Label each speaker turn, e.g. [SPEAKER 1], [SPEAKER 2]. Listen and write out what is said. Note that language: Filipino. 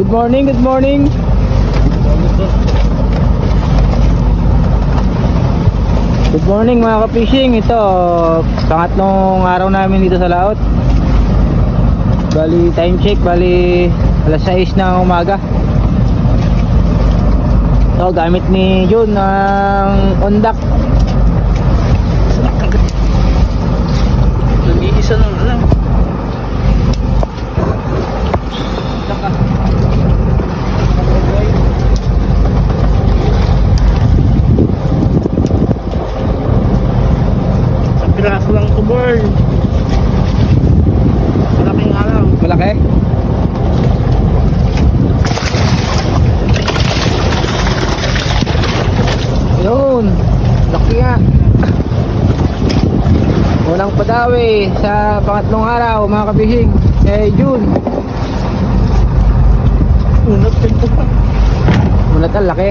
[SPEAKER 1] Good morning, good morning. Good morning mga ka-fishing. Ito, pangatlong araw namin dito sa laot. Bali time check, bali alas 6 ng umaga. Ito, gamit ni Jun ng ondak.
[SPEAKER 2] Nag-iisa na lang. Piraso lang to, boy. Malaking araw.
[SPEAKER 1] Malaki? Yun, laki nga. Unang padawi sa pangatlong araw mga kabihing. June.
[SPEAKER 2] Unat din po pa.
[SPEAKER 1] Unat ang laki.